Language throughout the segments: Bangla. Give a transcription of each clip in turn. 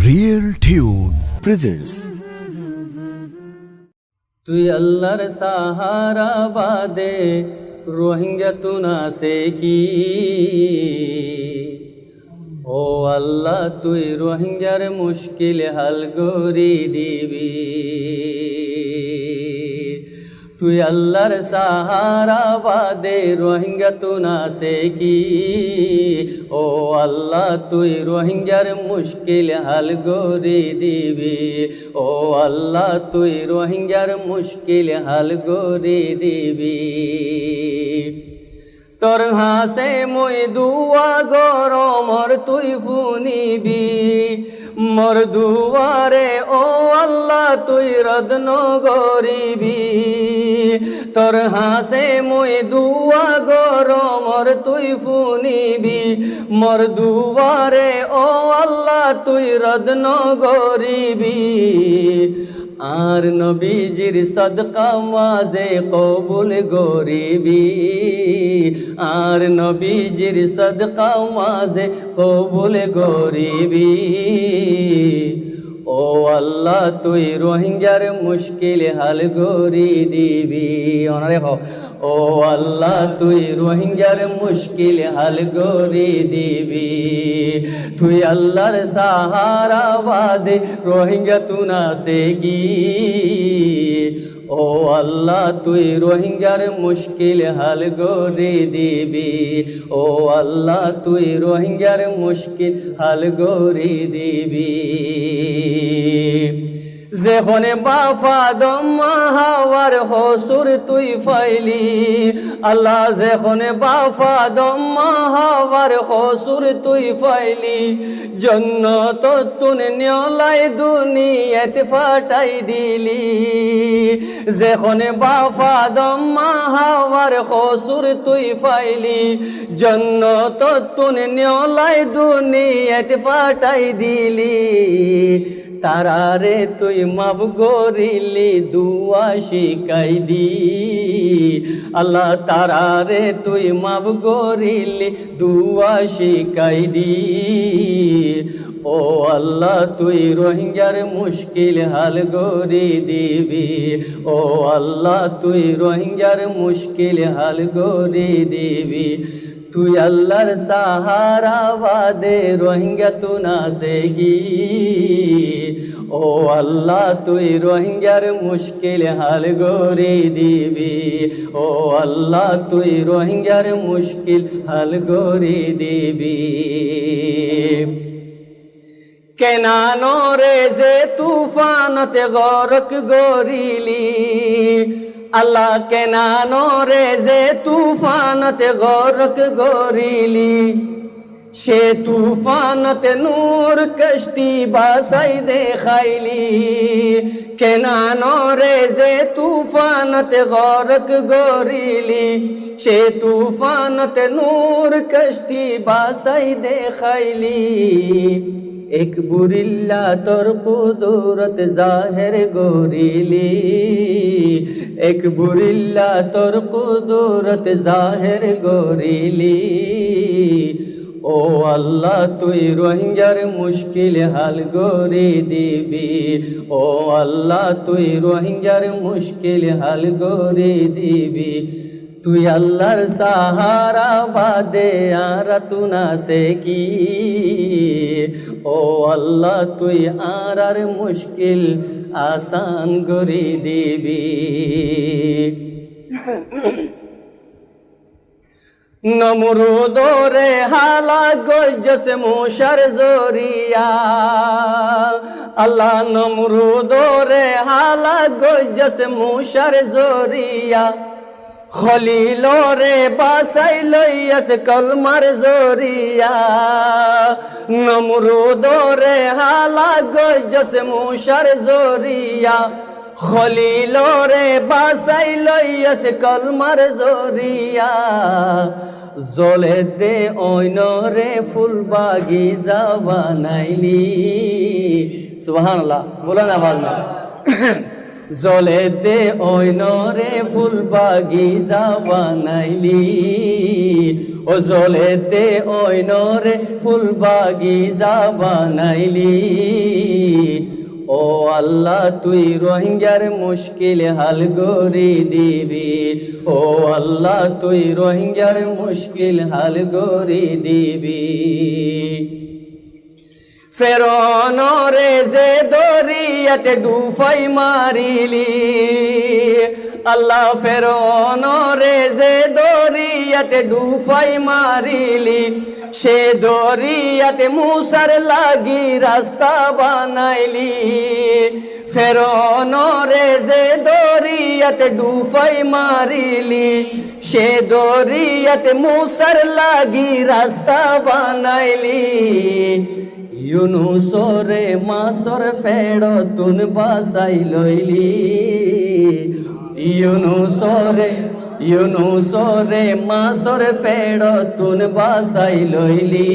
Real tune presents. তুই আল্লাহর সাহারা বাদে রোহিঙ্গা তু না সে কি। ও আল্লাহ তুই রোহিঙ্গার মুশকিল হাল গরি দিবি। তুই আল্লাহর সাহারা বাদে রোহিঙ্গা তু না সে কি। ও আল্লাহ তুই রোহিঙ্গার মুশকিল হাল গরি দিবি। ও আল্লাহ তুই রোহিঙ্গার মুশকিল হাল গরি দিবি। তোর হাসে মই দুয়া গরমর তুই ফুনিবি। মোর দুয়ারে ও আল্লাহ তুই রদন গরিবি। তোর হাসে মই দুয়া গরমর তুই ফুনিবি। মোর দুয়ারে ও আল্লাহ তুই রদন গরিবি। আর নবীজির সদকা মাঝে কবুল গরিবি। আর নবীজির সদকা মাঝে কবুল গরিবি। ও আল্লাহ তুই রোহিঙ্গার মুশকিল হাল গরি দিবি। ও আল্লাহ তুই রোহিঙ্গার মুশকিল হাল গরি দিবি। তুই আল্লাহর সাহারা বাদে রোহিঙ্গা তু না সে কি। ও আল্লাহ তুই রোহিঙ্গার মুশকিল হাল গরি দিবি। ও আল্লাহ তুই রোহিঙ্গার মুশকিল হাল গরি দিবি। যেখনে বাফা দম্মা হাওয়ার হসুর তুই ফাইলি। আল্লাহ যেখনে বাফা দম্মা হাওয়ার হসুর তুই ফাইলি। জন্নত তুন নিয়লাই দুনিয়াতে ফাটাই দিলি। যেখনে বাফা দম্মা হাওয়ার হসুর তুই ফাইলি। জন্নত তুন নিয়লাই দুনিয়াতে ফাটাই দিলি। তারারে তুই মাফ গরিলি দুয়া শিকাই দি। আল্লাহ তারারে তুই মাফ গরিলি দুয়া শিকাই দি। ও আল্লাহ তুই রোহিঙ্গার মুশকিল হাল গরি দিবি। ও আল্লাহ তুই রোহিঙ্গার মুশকিল হাল গরি দিবি। তুই আল্লাহর সাহারা বাদে রোহিঙ্গা তু না সে কি। ও আল্লাহ তুই রোহিঙ্গার মুশকিল হাল গরি দিবি। ও আল্লাহ তুই রোহিঙ্গার মুশকিল হাল গরি দিবি। কেনানো রে যে তুফানতে গরক গরিলি। আল্লাহ কেনানো রে যে তুফানতে গরক গরিলি। সে তুফানতে নূর কষ্টি বাসাই দেখাইলি। কেনানো রে যে তুফানতে গরক গরিলি। সে তুফানতে নূর কষ্টি বাসাই দেখাইলি। এক বুরিল্লা তোর কুদরত জাহের গরিলি। এক বুরিল্লা তোর কুদরত জাহের গরিলি। ও আল্লাহ তুই রোহিঙ্গার মুশকিল হাল গরি দিবি। ও আল্লাহ তুই রোহিঙ্গার মুশকিল হাল গরি দিবি। তুই আল্লাহর সাহারা বাদে আর তু না সে কি। ও আল্লাহ তুই আর মুশকিল আসান গরি দিবি। নমরুদরে হালা গজস মুশার জরিয়া। আল্লাহ নমরুদরে হালা গজস মুশার জরিয়া। খলিলরে বাসাই লইয়াস কলমার জরিয়া। নমরুদরে হালা গজস মুশার জরিয়া। খলিলরে বাসাই লইয়াস কলমার জরিয়া। জলে দে ওইনরে ফুল বাগিচা বানাইলি। সুবহানাল্লাহ বলেন আওয়াজ না। জলেতে ওই নরে ফুল বাগিচা বানাইলি ও জলেতে ওই নরে ফুল বাগিচা বানাইলি ও আল্লাহ তুই রোহিঙ্গার মুশকিল হাল গরি দিবি ও আল্লাহ তুই রোহিঙ্গার মুশকিল হাল গরি দিবি ফেরনরে যে দরিয়াতে ডুবাই মারিলি আল্লাহ ফেরনরে যে দরিয়াতে ডুবাই মারিলি সে দরিয়াতে মুসার লাগি রাস্তা বানাইলি ফেরনরে যে দরিয়াতে ডুবাই মারিলি সে দরিয়াতে মুসার লাগি রাস্তা বানাইলি ইউনুসরে মাসর ফেড় তুন বাসাই লইলি ইউনুসরে মাসর ফেড় তুন বাসাই লইলি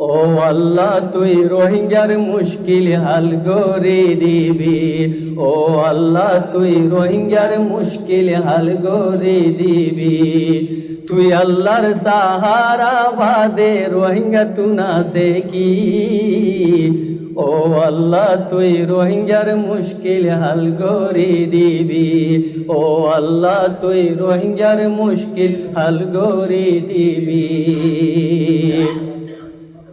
ও আল্লাহ তুই রোহিঙ্গার মুশকিল হাল গরি দিবি ও আল্লাহ তুই রোহিঙ্গার মুশকিল হাল গরি দিবি তুই আল্লাহর সাহারা বাদে রোহিঙ্গা তুনা সে কি ও আল্লাহ তুই রোহিঙ্গার মুশকিল হাল গরি দিবি ও আল্লাহ তুই রোহিঙ্গার মুশকিল হাল গরি দিবি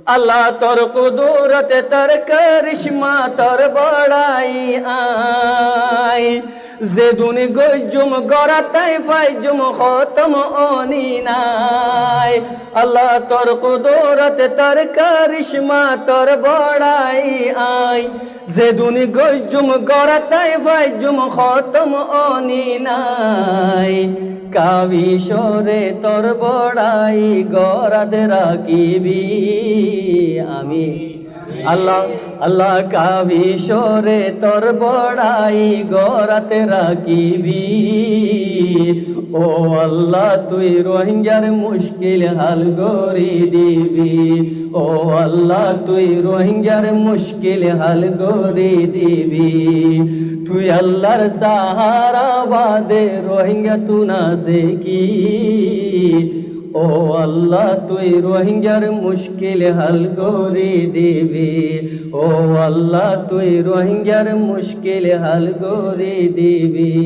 আল্লাহ তোর কুদরতে তোর করিশ্মা তোর বড়াই আই যে দুনি গজুম গরাতাই ফাইজুম খতম অনি নাই আল্লাহ তোর কুদরতে তোর করিশ্মা তোর বড়াই আই যে দুনি গজুম গরাতাই ফাইজুম খতম অনি নাই কাবিশরে তোর বড়াই গরাদ রাখিবি আমি আল্লাহ আল্লাহ কাবিশরে তোর বড়াই গরাতে রাখিবি ও আল্লাহ তুই রোহিঙ্গার মুশকিল হাল গরি দিবি ও আল্লাহ তুই রোহিঙ্গার মুশকিল হাল গরি দিবি তুই আল্লাহর সাহারা বাদে রোহিঙ্গা তুনা সে কি ও আল্লাহ তুই রোহিঙ্গার মুশকিল হাল গরি দিবি ও আল্লাহ তুই রোহিঙ্গার মুশকিল হাল গরি দিবি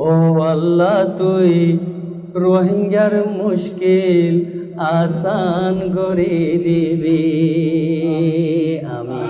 ও আল্লাহ তুই রোহিঙ্গার মুশকিল আসান গরি দিবি আমি